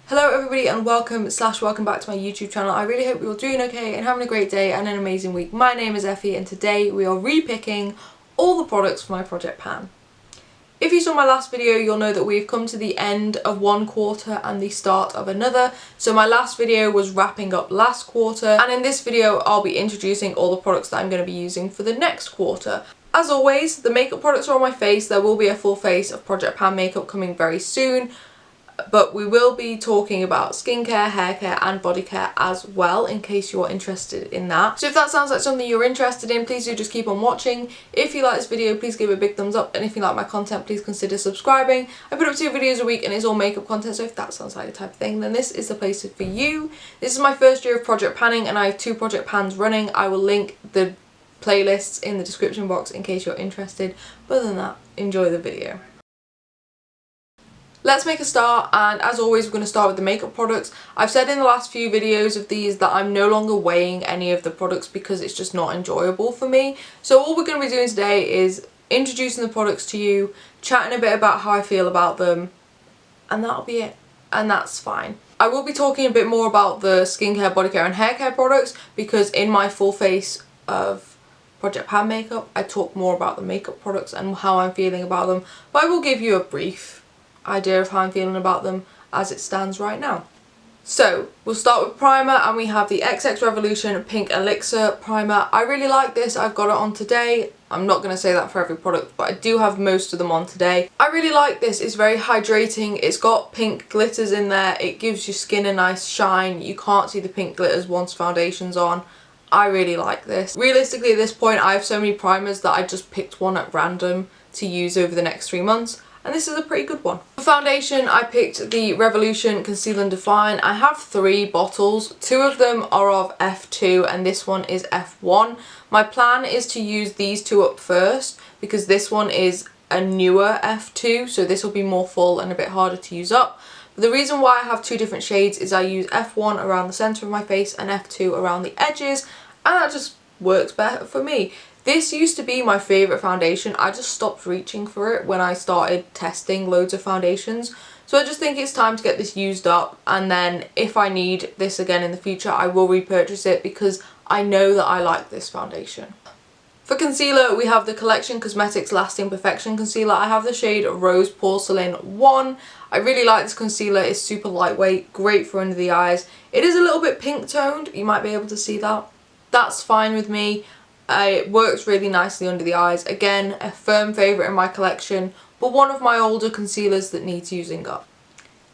Hello everybody and welcome back to my YouTube channel. I really hope you're all doing okay and having a great day and an amazing week. My name is Effy and today we are repicking all the products for my project pan. If you saw my last video, you'll know that we've come to the end of one quarter and the start of another. So my last video was wrapping up last quarter, and in this video I'll be introducing all the products that I'm going to be using for the next quarter. As always, the makeup products are on my face. There will be a full face of project pan makeup coming very soon. But we will be talking about skincare, hair care and body care as well, in case you're interested in that. So if that sounds like something you're interested in, please do just keep on watching. If you like this video, please give it a big thumbs up, and if you like my content, please consider subscribing. I put up 2 videos a week and it's all makeup content, so if that sounds like the type of thing, then this is the place for you. This is my first year of project panning and I have 2 project pans running. I will link the playlists in the description box in case you're interested. But other than that, enjoy the video. Let's make a start, and as always we're going to start with the makeup products. I've said in the last few videos of these that I'm no longer weighing any of the products because it's just not enjoyable for me. So all we're going to be doing today is introducing the products to you, chatting a bit about how I feel about them, and that'll be it. And that's fine. I will be talking a bit more about the skincare, body care and hair care products because in my full face of project pan makeup I talk more about the makeup products and how I'm feeling about them, but I will give you a brief idea of how I'm feeling about them as it stands right now. So we'll start with primer, and we have the XX Revolution Pink Elixir Primer. I really like this. I've got it on today. I'm not going to say that for every product, but I do have most of them on today. I really like this. It's very hydrating. It's got pink glitters in there. It gives your skin a nice shine. You can't see the pink glitters once foundation's on. I really like this. Realistically, at this point I have so many primers that I just picked one at random to use over the next 3 months. And this is a pretty good one. For foundation, I picked the Revolution Conceal and Define. I have 3 bottles. 2 of them are of F2 and this one is F1. My plan is to use these 2 up first because this one is a newer F2, so this will be more full and a bit harder to use up. But the reason why I have 2 different shades is I use F1 around the centre of my face and F2 around the edges, and that just works better for me. This used to be my favourite foundation. I just stopped reaching for it when I started testing loads of foundations. So I just think it's time to get this used up, and then if I need this again in the future I will repurchase it because I know that I like this foundation. For concealer we have the Collection Cosmetics Lasting Perfection Concealer. I have the shade Rose Porcelain 1. I really like this concealer. It's super lightweight, great for under the eyes. It is a little bit pink toned, you might be able to see that. That's fine with me. It works really nicely under the eyes. Again, a firm favourite in my collection, but one of my older concealers that needs using up.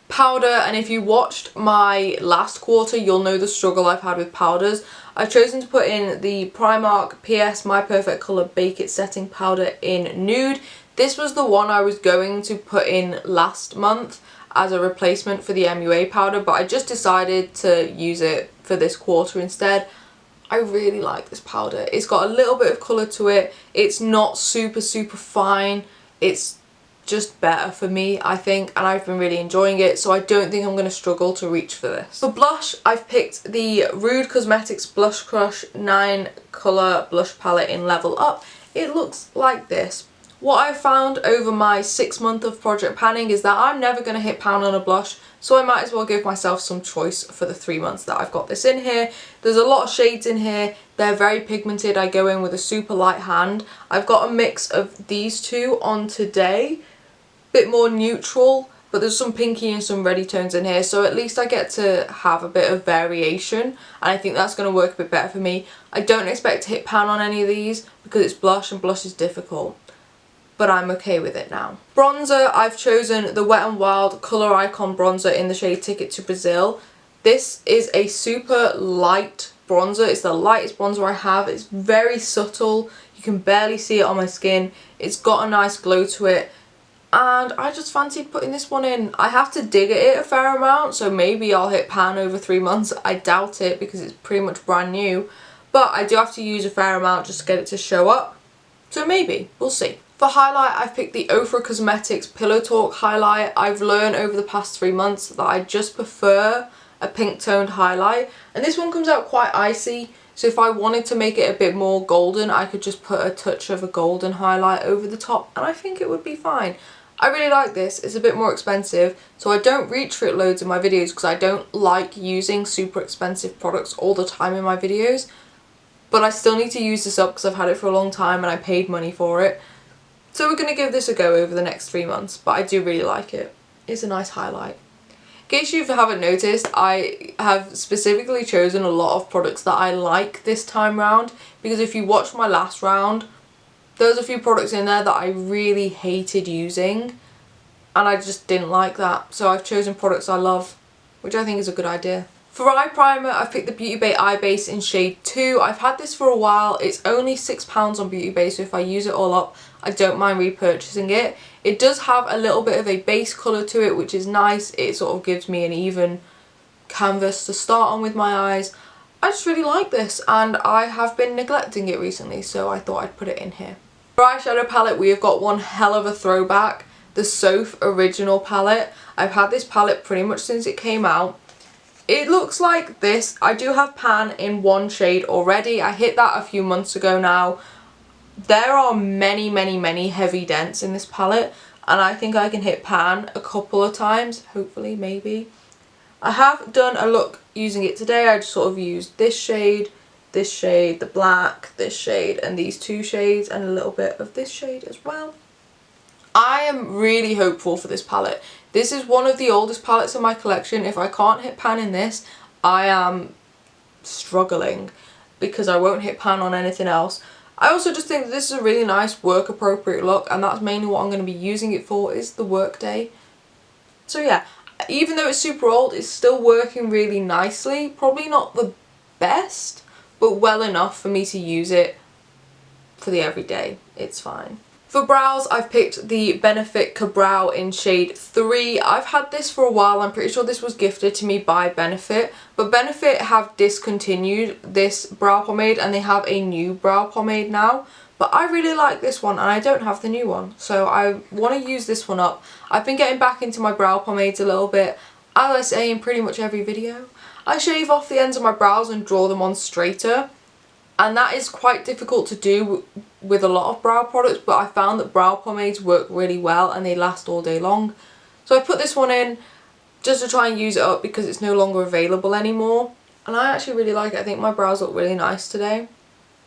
Powder, and if you watched my last quarter you'll know the struggle I've had with powders. I've chosen to put in the Primark PS My Perfect Colour Bake It Setting Powder in Nude. This was the one I was going to put in last month as a replacement for the MUA powder, but I just decided to use it for this quarter instead. I really like this powder. It's got a little bit of colour to it. It's not super fine. It's just better for me, I think, and I've been really enjoying it, so I don't think I'm going to struggle to reach for this. For blush, I've picked the Rude Cosmetics Blush Crush 9 colour blush palette in Level Up. It looks like this. What I've found over my 6 month of project panning is that I'm never going to hit pan on a blush, so I might as well give myself some choice for the 3 months that I've got this in here. There's a lot of shades in here. They're very pigmented. I go in with a super light hand. I've got a mix of these 2 on today. Bit more neutral, but there's some pinky and some reddy tones in here, so at least I get to have a bit of variation, and I think that's going to work a bit better for me. I don't expect to hit pan on any of these because it's blush and blush is difficult, but I'm okay with it now. Bronzer, I've chosen the Wet n Wild Colour Icon Bronzer in the shade Ticket to Brazil. This is a super light bronzer. It's the lightest bronzer I have. It's very subtle. You can barely see it on my skin. It's got a nice glow to it, and I just fancied putting this one in. I have to dig at it a fair amount, so maybe I'll hit pan over 3 months. I doubt it because it's pretty much brand new, but I do have to use a fair amount just to get it to show up, so maybe, we'll see. For highlight, I've picked the Ofra Cosmetics Pillow Talk highlight. I've learned over the past 3 months that I just prefer a pink toned highlight, and this one comes out quite icy, so if I wanted to make it a bit more golden I could just put a touch of a golden highlight over the top and I think it would be fine. I really like this. It's a bit more expensive, so I don't reach for it loads in my videos because I don't like using super expensive products all the time in my videos. But I still need to use this up because I've had it for a long time and I paid money for it. So we're going to give this a go over the next 3 months, but I do really like it. It's a nice highlight. In case you haven't noticed, I have specifically chosen a lot of products that I like this time round, because if you watched my last round, there's a few products in there that I really hated using and I just didn't like that. So I've chosen products I love, which I think is a good idea. For eye primer, I've picked the Beauty Bay Eye Base in shade 2. I've had this for a while. It's only £6 on Beauty Bay, so if I use it all up, I don't mind repurchasing it. It does have a little bit of a base colour to it, which is nice. It sort of gives me an even canvas to start on with my eyes. I just really like this and I have been neglecting it recently, so I thought I'd put it in here. For eyeshadow palette, we have got one hell of a throwback, the Sofe original palette. I've had this palette pretty much since it came out. It looks like this. I do have Pan in one shade already. I hit that a few months ago now. There are many, many, many heavy dents in this palette and I think I can hit Pan a couple of times, hopefully, maybe. I have done a look using it today. I just sort of used this shade, the black, this shade and these two shades and a little bit of this shade as well. I am really hopeful for this palette. This is one of the oldest palettes in my collection. If I can't hit Pan in this, I am struggling because I won't hit Pan on anything else. I also just think that this is a really nice work appropriate look, and that's mainly what I'm going to be using it for, is the work day. So yeah, even though it's super old, it's still working really nicely. Probably not the best, but well enough for me to use it for the everyday. It's fine. For brows, I've picked the Benefit Ka-Brow in shade 3. I've had this for a while. I'm pretty sure this was gifted to me by Benefit. But Benefit have discontinued this brow pomade and they have a new brow pomade now. But I really like this one and I don't have the new one. So I want to use this one up. I've been getting back into my brow pomades a little bit. As I say in pretty much every video, I shave off the ends of my brows and draw them on straighter. And that is quite difficult to do with a lot of brow products, but I found that brow pomades work really well and they last all day long. So I put this one in just to try and use it up because it's no longer available anymore. And I actually really like it. I think my brows look really nice today.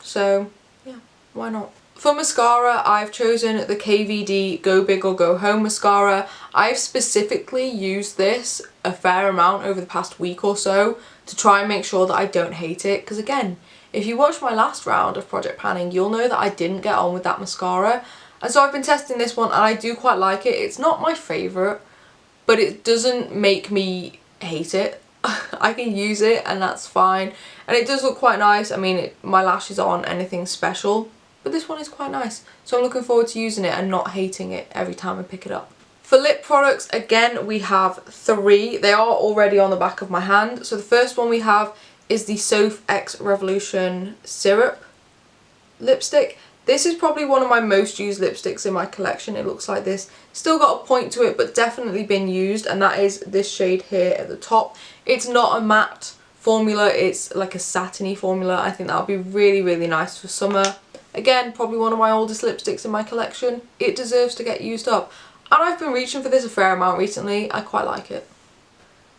So yeah, why not? For mascara, I've chosen the KVD Go Big or Go Home mascara. I've specifically used this a fair amount over the past week or so to try and make sure that I don't hate it. Because again, if you watched my last round of project panning, you'll know that I didn't get on with that mascara. And so I've been testing this one and I do quite like it. It's not my favourite, but it doesn't make me hate it. I can use it and that's fine. And it does look quite nice. I mean, my lashes aren't anything special, but this one is quite nice. So I'm looking forward to using it and not hating it every time I pick it up. For lip products, again, we have 3. They are already on the back of my hand. So the first one we have is the Sofx Revolution Syrup lipstick. This is probably one of my most used lipsticks in my collection. It looks like this. Still got a point to it, but definitely been used, and that is this shade here at the top. It's not a matte formula, it's like a satiny formula. I think that would be really, really nice for summer. Again, probably one of my oldest lipsticks in my collection. It deserves to get used up. And I've been reaching for this a fair amount recently. I quite like it.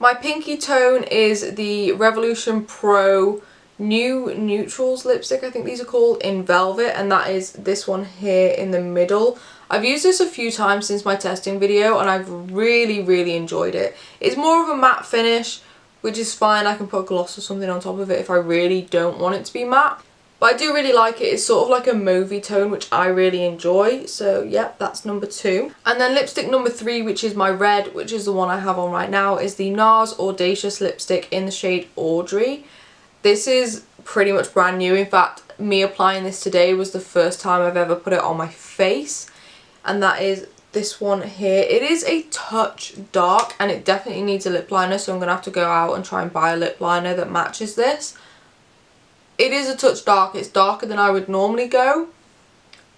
My pinky tone is the Revolution Pro New Neutrals lipstick, I think these are called, in Velvet, and that is this one here in the middle. I've used this a few times since my testing video and I've really, really enjoyed it. It's more of a matte finish, which is fine. I can put a gloss or something on top of it if I really don't want it to be matte. But I do really like it. It's sort of like a mauvey tone, which I really enjoy. So yeah, that's number 2. And then lipstick number 3, which is my red, which is the one I have on right now, is the NARS Audacious lipstick in the shade Audrey. This is pretty much brand new. In fact, me applying this today was the first time I've ever put it on my face. And that is this one here. It is a touch dark and it definitely needs a lip liner. So I'm going to have to go out and try and buy a lip liner that matches this. It is a touch dark, it's darker than I would normally go,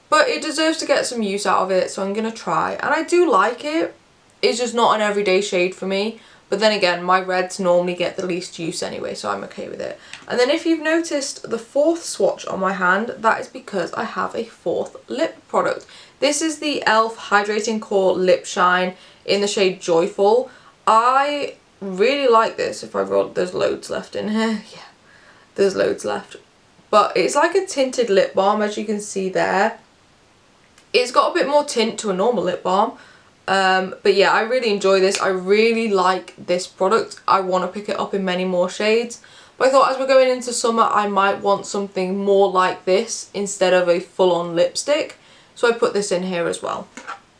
but it deserves to get some use out of it, so I'm going to try. And I do like it, it's just not an everyday shade for me, But then again, my reds normally get the least use anyway, so I'm okay with it. And then if you've noticed the fourth swatch on my hand, that is because I have a fourth lip product. This is the e.l.f. Hydrating Core Lip Shine in the shade Joyful. I really like this. If I roll, there's loads left in here. Yeah, there's loads left. But it's like a tinted lip balm, as you can see there. It's got a bit more tint to a normal lip balm. But yeah, I really enjoy this. I really like this product. I want to pick it up in many more shades. But I thought as we're going into summer, I might want something more like this instead of a full-on lipstick. So I put this in here as well.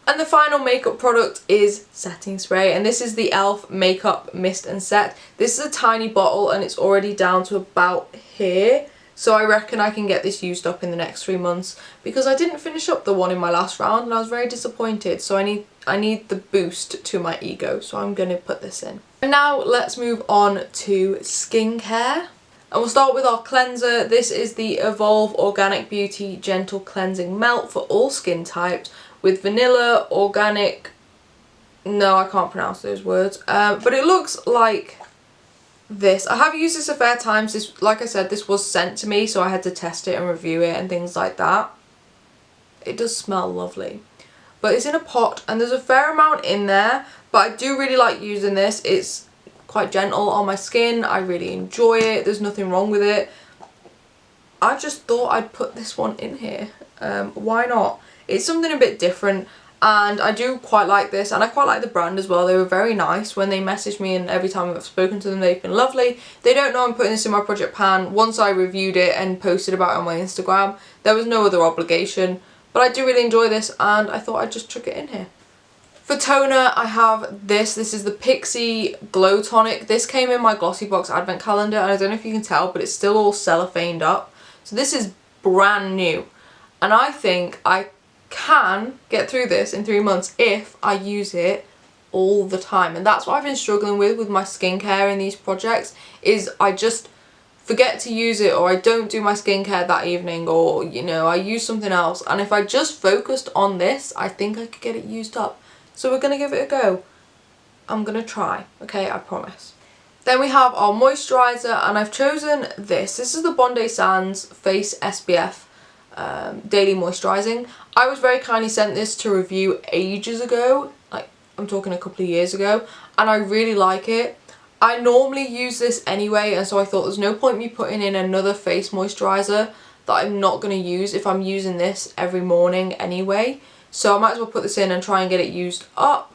And the final makeup product is setting spray, and this is the e.l.f. Makeup Mist and Set. This is a tiny bottle and it's already down to about here. So I reckon I can get this used up in the next 3 months because I didn't finish up the one in my last round and I was very disappointed. So I need the boost to my ego, so I'm going to put this in. And now let's move on to skincare. And we'll start with our cleanser. This is the Evolve Organic Beauty Gentle Cleansing Melt for all skin types with vanilla, organic, no, I can't pronounce those words, but it looks like this. I have used this a fair times. This, like I said, this was sent to me, so I had to test it and review it and things like that. It does smell lovely. But it's in a pot and there's a fair amount in there, but I do really like using this. It's quite gentle on my skin. I really enjoy it. There's nothing wrong with it. I just thought I'd put this one in here. Why not? It's something a bit different. And I do quite like this, and I quite like the brand as well. They were very nice when they messaged me, and every time I've spoken to them they've been lovely. They don't know I'm putting this in my project pan. Once I reviewed it and posted about it on my Instagram, there was no other obligation. But I do really enjoy this and I thought I'd just chuck it in here. For toner I have this. This is the Pixi Glow Tonic. This came in my Glossy Box advent calendar and I don't know if you can tell, but it's still all cellophaned up. So this is brand new. And I think I can get through this in 3 months if I use it all the time. And that's what I've been struggling with my skincare in these projects, is I just forget to use it, or I don't do my skincare that evening, or you know, I use something else. And if I just focused on this, I think I could get it used up. So we're gonna give it a go. I'm gonna try, okay, I promise. Then we have our moisturiser, and I've chosen this. This is the Bondi Sands Face SPF Daily Moisturising. I was very kindly sent this to review ages ago, like I'm talking a couple of years ago, and I really like it. I normally use this anyway, and so I thought there's no point me putting in another face moisturiser that I'm not going to use if I'm using this every morning anyway. So I might as well put this in and try and get it used up.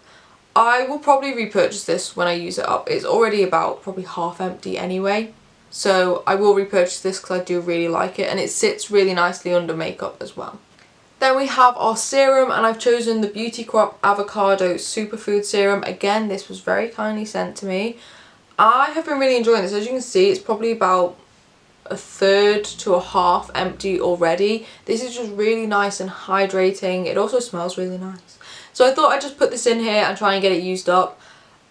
I will probably repurchase this when I use it up. It's already about probably half empty anyway. So I will repurchase this because I do really like it, and it sits really nicely under makeup as well. Then we have our serum, and I've chosen the Beauty Crop Avocado Superfood Serum. Again, this was very kindly sent to me. I have been really enjoying this. As you can see, it's probably about a third to a half empty already. This is just really nice and hydrating. It also smells really nice. So I thought I'd just put this in here and try and get it used up.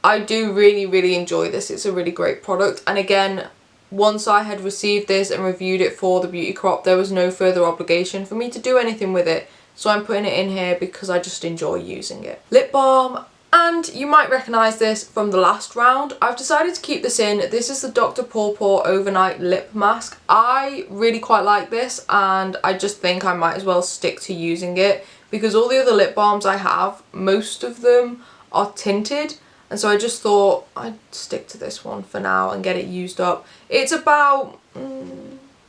I do really enjoy this. It's a really great product. And again, once I had received this and reviewed it for the Beauty Crop, there was no further obligation for me to do anything with it. So I'm putting it in here because I just enjoy using it. Lip balm. And you might recognise this from the last round. I've decided to keep this in. This is the Dr. Pawpaw Overnight Lip Mask. I really quite like this, and I just think I might as well stick to using it because all the other lip balms I have, most of them are tinted, and so I just thought I'd stick to this one for now and get it used up. It's about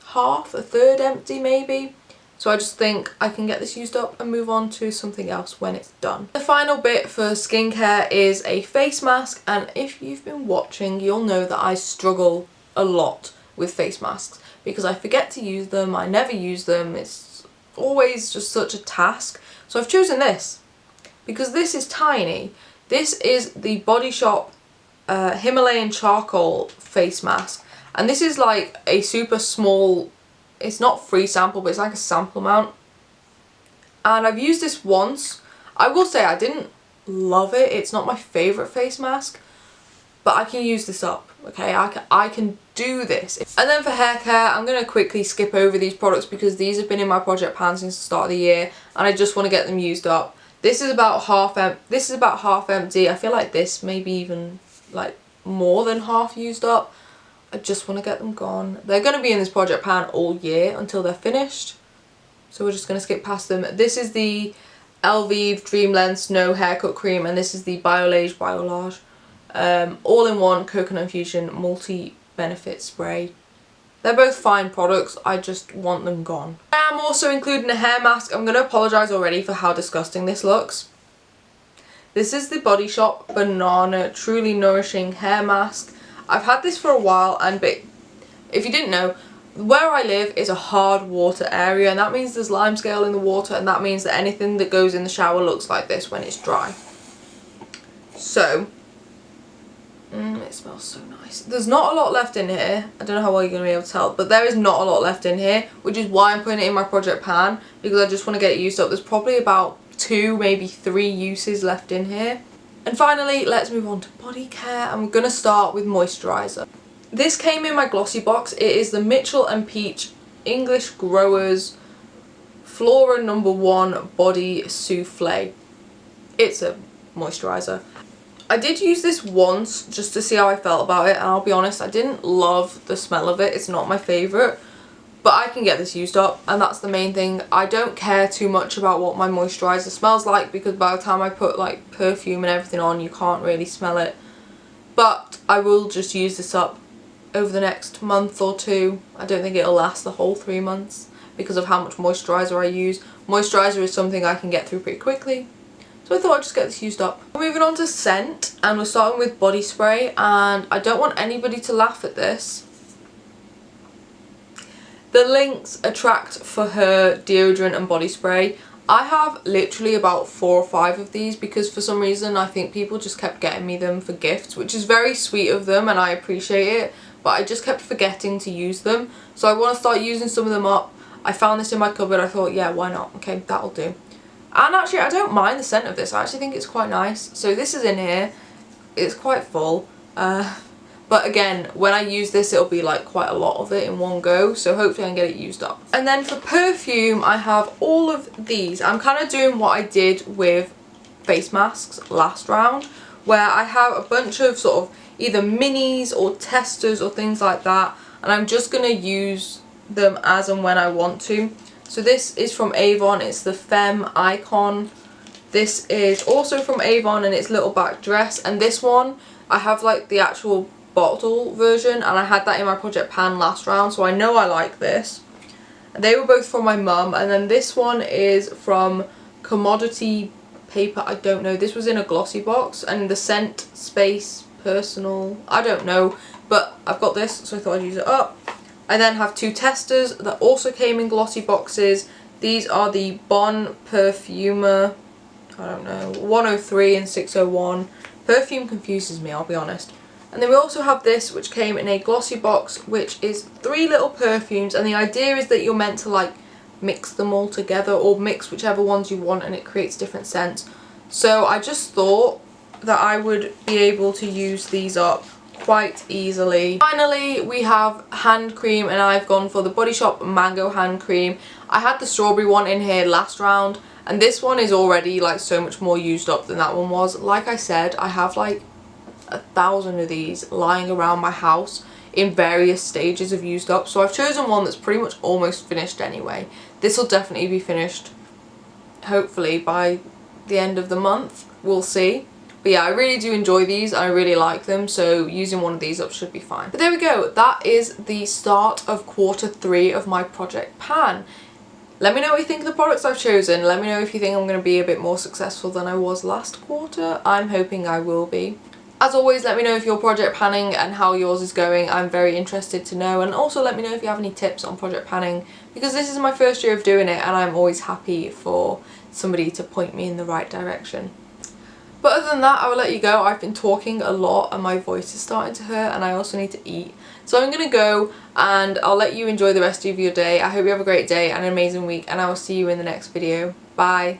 half, a third empty maybe. So I just think I can get this used up and move on to something else when it's done. The final bit for skincare is a face mask, and if you've been watching, you'll know that I struggle a lot with face masks because I forget to use them, I never use them, it's always just such a task. So I've chosen this because this is tiny. This is the Body Shop Himalayan Charcoal Face Mask, and this is like a super small, it's not free sample, but it's like a sample amount. And I've used this once. I will say I didn't love it. It's not my favourite face mask, but I can use this up, okay? I can do this. And then for hair care, I'm going to quickly skip over these products because these have been in my project pan since the start of the year, and I just want to get them used up. This is about half empty. I feel like this maybe even like more than half used up. I just want to get them gone. They're going to be in this project pan all year until they're finished. So we're just going to skip past them. This is the Elvive Dream Length Snow Haircut Cream, and this is the Biolage all-in-one coconut infusion multi-benefit spray. They're both fine products, I just want them gone. I am also including a hair mask. I'm going to apologise already for how disgusting this looks. This is the Body Shop Banana Truly Nourishing Hair Mask. I've had this for a while, and if you didn't know, where I live is a hard water area, and that means there's limescale in the water, and that means that anything that goes in the shower looks like this when it's dry. So, it smells so nice. There's not a lot left in here. I don't know how well you're going to be able to tell, but there is not a lot left in here, which is why I'm putting it in my project pan, because I just want to get it used up. There's probably about 2, maybe 3 uses left in here. And finally, let's move on to body care. I'm going to start with moisturiser. This came in my glossy box. It is the Mitchell & Peach English Growers Flora No. 1 Body Souffle. It's a moisturiser. I did use this once just to see how I felt about it, and I'll be honest, I didn't love the smell of it. It's not my favourite, but I can get this used up, and that's the main thing. I don't care too much about what my moisturiser smells like, because by the time I put like perfume and everything on, you can't really smell it. But I will just use this up over the next month or 2. I don't think it'll last the whole 3 months because of how much moisturiser I use. Moisturiser is something I can get through pretty quickly. So I thought I'd just get this used up. We're moving on to scent, and we're starting with body spray, and I don't want anybody to laugh at this. The Lynx Attract for Her deodorant and body spray. I have literally about 4 or 5 of these because for some reason I think people just kept getting me them for gifts, which is very sweet of them and I appreciate it, but I just kept forgetting to use them. So I want to start using some of them up. I found this in my cupboard. I thought, yeah, why not? Okay, that'll do. And actually, I don't mind the scent of this. I actually think it's quite nice. So this is in here. It's quite full. But again, when I use this, it'll be like quite a lot of it in one go. So hopefully I can get it used up. And then for perfume, I have all of these. I'm kind of doing what I did with face masks last round, where I have a bunch of sort of either minis or testers or things like that. And I'm just going to use them as and when I want to. So this is from Avon. It's the Femme Icon. This is also from Avon, and it's Little Back Dress. And this one, I have like the actual bottle version, and I had that in my project pan last round, so I know I like this. And they were both from my mum. And then this one is from Commodity Paper. I don't know. This was in a glossy box, and the scent Space Personal, I don't know, but I've got this, so I thought I'd use it up. I then have 2 testers that also came in glossy boxes. These are the Bon Perfumer, I don't know, 103 and 601. Perfume confuses me, I'll be honest. And then we also have this, which came in a glossy box, which is 3 little perfumes, and the idea is that you're meant to like mix them all together, or mix whichever ones you want, and it creates different scents. So I just thought that I would be able to use these up quite easily. Finally, we have hand cream, and I've gone for the Body Shop Mango hand cream. I had the strawberry one in here last round, and this one is already like so much more used up than that one was. Like I said, I have like 1,000 of these lying around my house in various stages of used up, so I've chosen one that's pretty much almost finished anyway. This will definitely be finished hopefully by the end of the month. We'll see. But yeah, I really do enjoy these. I really like them, so using one of these up should be fine. But there we go. That is the start of quarter 3 of my project pan. Let me know what you think of the products I've chosen. Let me know if you think I'm going to be a bit more successful than I was last quarter. I'm hoping I will be. As always, let me know if you're project panning and how yours is going. I'm very interested to know. And also let me know if you have any tips on project panning, because this is my first year of doing it and I'm always happy for somebody to point me in the right direction. But other than that, I will let you go. I've been talking a lot and my voice is starting to hurt, and I also need to eat. So I'm going to go, and I'll let you enjoy the rest of your day. I hope you have a great day and an amazing week, and I will see you in the next video. Bye.